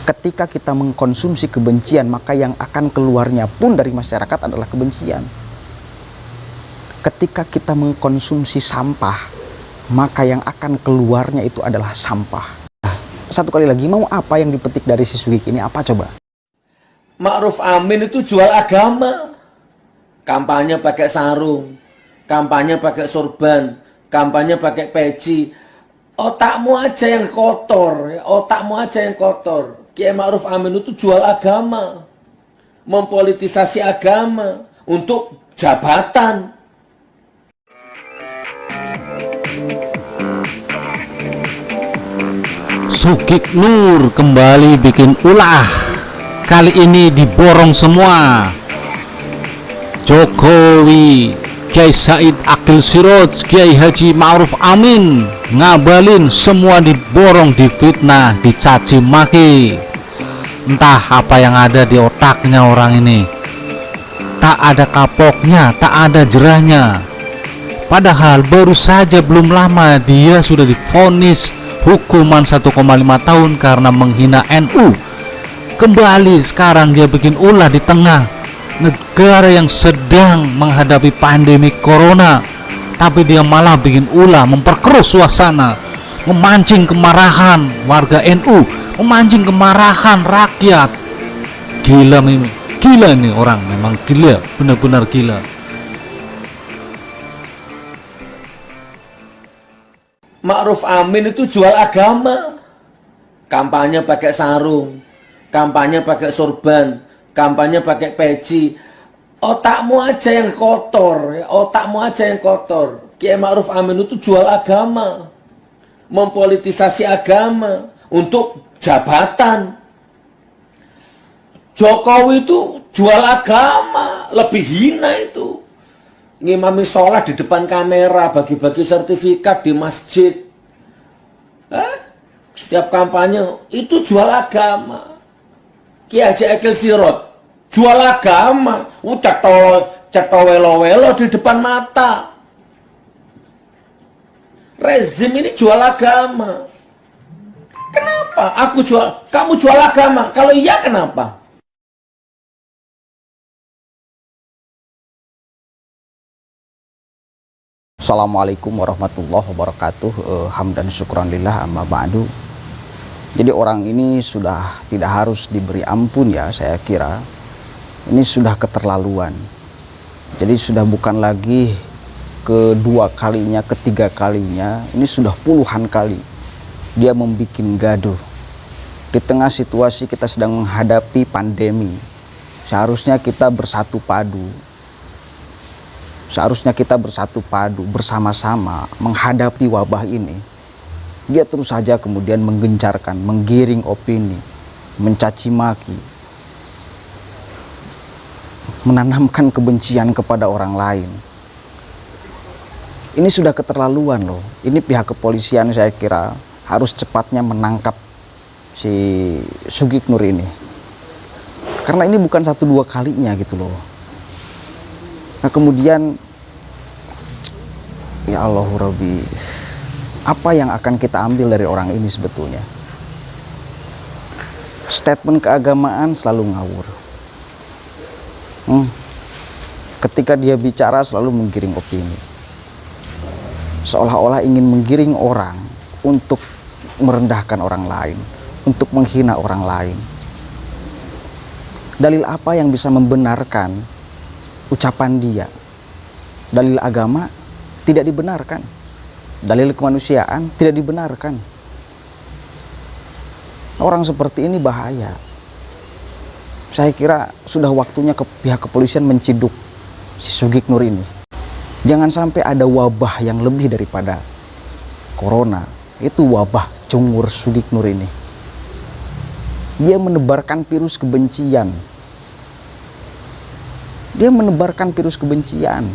Ketika kita mengkonsumsi kebencian, maka yang akan keluarnya pun dari masyarakat adalah kebencian. Ketika kita mengkonsumsi sampah, maka yang akan keluarnya itu adalah sampah. Satu kali lagi, mau apa yang dipetik dari si Sugik ini? Apa coba? Ma'ruf Amin itu jual agama. Kampanye pakai sarung, kampanye pakai sorban, kampanye pakai peci. Otakmu aja yang kotor, otakmu aja yang kotor. Kiai Ma'ruf Amin itu jual agama, mempolitisasi agama untuk jabatan. Sugik Nur kembali bikin ulah. Kali ini diborong semua. Jokowi, Kiai Said Akil Siroj, Kiai Haji Ma'ruf Amin ngabalin, semua diborong, difitnah, dicaci maki. Entah apa yang ada di otaknya orang ini. Tak ada kapoknya, tak ada jerahnya. Padahal baru saja belum lama dia sudah divonis hukuman 1,5 tahun karena menghina NU. Kembali sekarang dia bikin ulah di tengah negara yang sedang menghadapi pandemi corona, tapi dia malah bikin ulah, memperkeruh suasana, memancing kemarahan warga NU, memancing kemarahan rakyat. Gila nih orang, memang gila, benar-benar gila. Ma'ruf Amin itu jual agama. Kampanye pakai sarung, kampanye pakai sorban, kampanye pakai peci. Otakmu aja yang kotor, otakmu aja yang kotor. Kiai Ma'ruf Amin itu jual agama, mempolitisasi agama untuk jabatan. Jokowi itu jual agama, lebih hina itu. Ngimami sholat di depan kamera, bagi-bagi sertifikat di masjid. Setiap kampanye itu jual agama. Kiai Haji Akil Siroj jual agama, ceto welo-welo di depan mata. Rezim ini jual agama. Kenapa? Kamu jual agama. Kalau iya, kenapa? Assalamualaikum warahmatullahi wabarakatuh. Hamdan syukran lillah, amma ba'du. Jadi orang ini sudah tidak harus diberi ampun ya, saya kira. Ini sudah keterlaluan. Jadi sudah bukan lagi kedua kalinya, ketiga kalinya. Ini sudah puluhan kali dia membuat gaduh. Di tengah situasi kita sedang menghadapi pandemi, seharusnya kita bersatu padu. Seharusnya kita bersatu padu bersama-sama menghadapi wabah ini. Dia terus saja kemudian menggencarkan, menggiring opini, mencaci maki, menanamkan kebencian kepada orang lain. Ini sudah keterlaluan loh. Ini pihak kepolisian saya kira harus cepatnya menangkap si Sugik Nur ini. Karena ini bukan 1-2 kalinya gitu loh. Nah kemudian, ya Allahu Rabbi, apa yang akan kita ambil dari orang ini sebetulnya? Statement keagamaan selalu ngawur. Ketika dia bicara selalu menggiring opini. Seolah-olah ingin menggiring orang untuk merendahkan orang lain, untuk menghina orang lain. Dalil apa yang bisa membenarkan ucapan dia? Dalil agama tidak dibenarkan, dalil kemanusiaan tidak dibenarkan. Orang seperti ini bahaya. Saya kira sudah waktunya pihak kepolisian menciduk si Sugik Nur ini. Jangan sampai ada wabah yang lebih daripada corona. Itu wabah cungur Sugik Nur ini. Dia menebarkan virus kebencian. Dia menebarkan virus kebencian.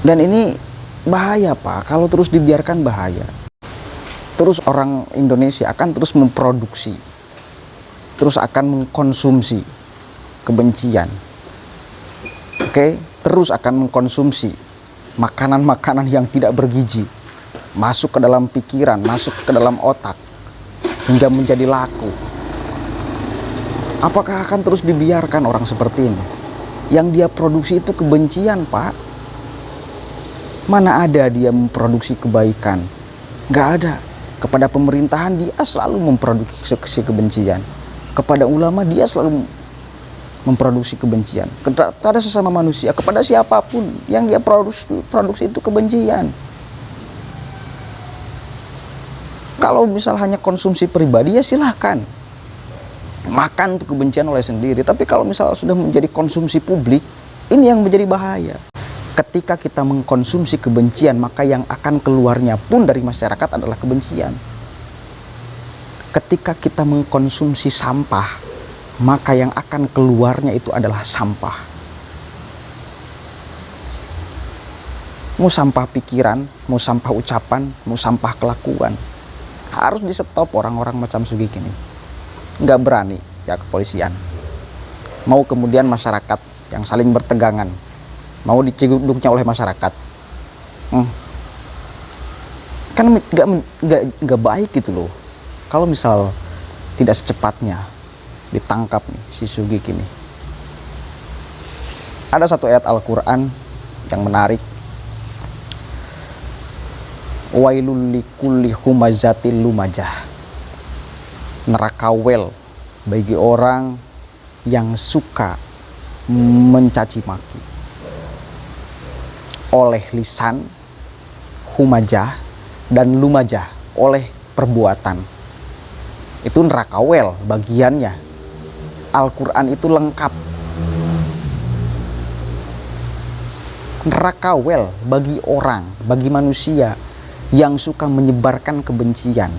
Dan ini bahaya Pak, kalau terus dibiarkan bahaya. Terus orang Indonesia akan terus memproduksi, terus akan mengkonsumsi kebencian. Oke, terus akan mengkonsumsi makanan-makanan yang tidak bergizi, masuk ke dalam pikiran, masuk ke dalam otak, hingga menjadi laku. Apakah akan terus dibiarkan orang seperti ini? Yang dia produksi itu kebencian, Pak. Mana ada dia memproduksi kebaikan? Nggak ada. Kepada pemerintahan dia selalu memproduksi kebencian. Kepada ulama dia selalu memproduksi kebencian. Kepada sesama manusia, kepada siapapun yang dia produksi itu kebencian. Kalau misal hanya konsumsi pribadi, ya silahkan makan untuk kebencian oleh sendiri. Tapi kalau misal sudah menjadi konsumsi publik, ini yang menjadi bahaya. Ketika kita mengkonsumsi kebencian, maka yang akan keluarnya pun dari masyarakat adalah kebencian. Ketika kita mengkonsumsi sampah, maka yang akan keluarnya itu adalah sampah. Mau sampah pikiran, mau sampah ucapan, mau sampah kelakuan. Harus di-stop orang-orang macam Sugik ini. Nggak berani ya kepolisian. Mau kemudian masyarakat yang saling bertegangan, mau diciduknya oleh masyarakat. Kan nggak baik gitu loh. Kalau misal tidak secepatnya ditangkap nih si Sugik ini. Ada satu ayat Al-Quran yang menarik. Wailul likulli humazatil lumajah. Neraka wel bagi orang yang suka mencaci maki oleh lisan, humajah, dan lumajah oleh perbuatan. Itu neraka wel bagiannya. Al-Quran itu lengkap. Neraka wel bagi orang, bagi manusia yang suka menyebarkan kebencian,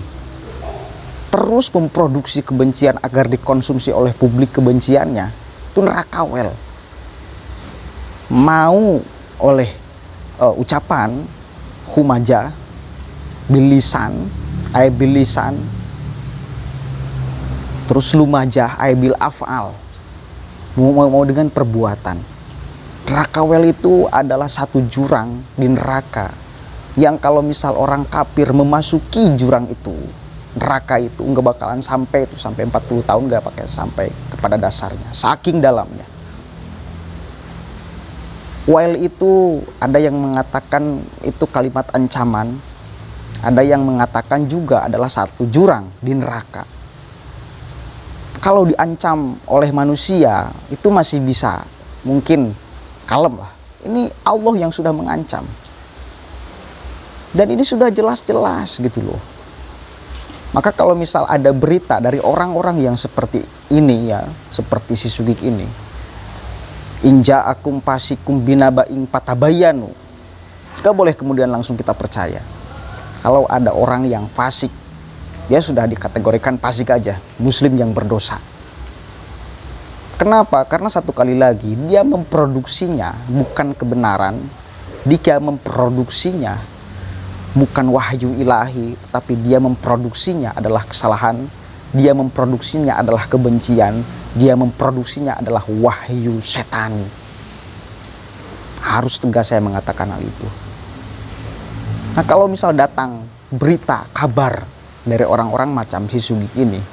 terus memproduksi kebencian agar dikonsumsi oleh publik kebenciannya, itu neraka wel. Mau oleh ucapan, humaja, bilisan, bilisan, terus lumajah, bil af'al, mau dengan perbuatan. Neraka wel itu adalah satu jurang di neraka yang kalau misal orang kafir memasuki jurang itu, neraka itu nggak bakalan sampai 40 tahun nggak pakai sampai kepada dasarnya, saking dalamnya. While itu ada yang mengatakan itu kalimat ancaman, ada yang mengatakan juga adalah satu jurang di neraka. Kalau diancam oleh manusia itu masih bisa mungkin kalem lah. Ini Allah yang sudah mengancam. Dan ini sudah jelas-jelas gitu loh. Maka kalau misal ada berita dari orang-orang yang seperti ini ya, seperti si Sugik ini, inja akum pasikum binaba'ing patabayanu, gak boleh kemudian langsung kita percaya. Kalau ada orang yang fasik, dia sudah dikategorikan fasik aja, muslim yang berdosa. Kenapa? Karena satu kali lagi dia memproduksinya bukan kebenaran, dia memproduksinya bukan wahyu ilahi, tetapi dia memproduksinya adalah kesalahan, dia memproduksinya adalah kebencian, dia memproduksinya adalah wahyu setani. Harus tegas saya mengatakan hal itu. Nah kalau misal datang berita, kabar dari orang-orang macam si Sugik ini,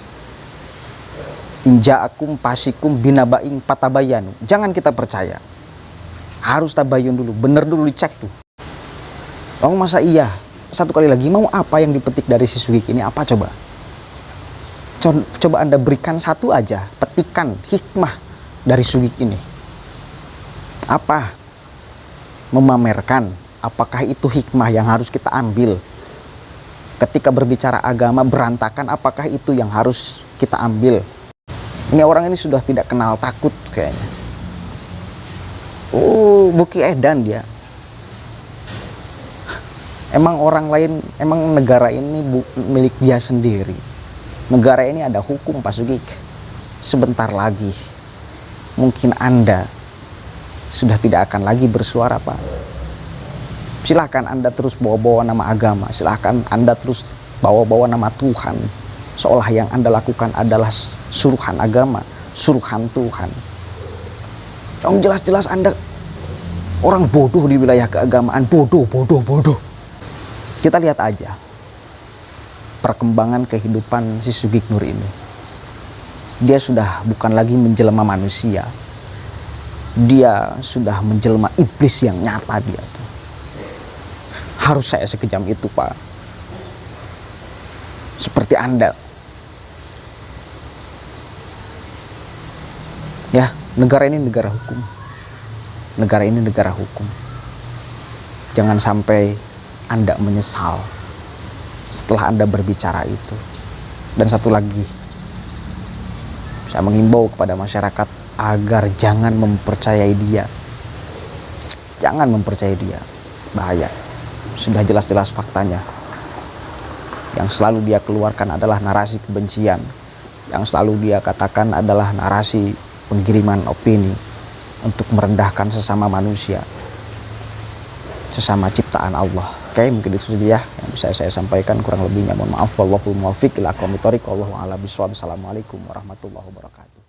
inja'akum pasikum binaba'ing patabayanu, jangan kita percaya. Harus tabayun dulu, bener dulu dicek tuh. Oh masa iya? Satu kali lagi, mau apa yang dipetik dari si Sugik ini? Apa coba? Coba Anda berikan satu aja petikan hikmah dari Sugik ini. Apa? Memamerkan. Apakah itu hikmah yang harus kita ambil? Ketika berbicara agama berantakan, apakah itu yang harus kita ambil? Ini orang ini sudah tidak kenal takut kayaknya. Buki edan dia. Emang orang lain, emang negara ini milik dia sendiri. Negara ini ada hukum, Pak Sugik. Sebentar lagi mungkin Anda sudah tidak akan lagi bersuara, Pak. Silahkan Anda terus bawa-bawa nama agama, silahkan Anda terus bawa-bawa nama Tuhan, seolah yang Anda lakukan adalah suruhan agama, suruhan Tuhan. Yang jelas-jelas Anda orang bodoh di wilayah keagamaan, bodoh. Kita lihat aja perkembangan kehidupan si Sugik Nur ini. Dia sudah bukan lagi menjelma manusia, dia sudah menjelma iblis yang nyata dia tuh. Harus saya sekejam itu, Pak? Seperti Anda. Ya, negara ini negara hukum. Negara ini negara hukum. Jangan sampai Anda menyesal setelah Anda berbicara itu. Dan satu lagi, saya mengimbau kepada masyarakat agar jangan mempercayai dia. Jangan mempercayai dia. Bahaya. Sudah jelas-jelas faktanya. Yang selalu dia keluarkan adalah narasi kebencian. Yang selalu dia katakan adalah narasi pengiriman opini untuk merendahkan sesama manusia, sesama ciptaan Allah. Oke, mungkin itu saja ya yang bisa saya sampaikan. Kurang lebihnya mohon maaf. Wallahu muwaffiq ila aqwamit thoriq. Wallahu a'lam bishawab. Assalamualaikum warahmatullahi wabarakatuh.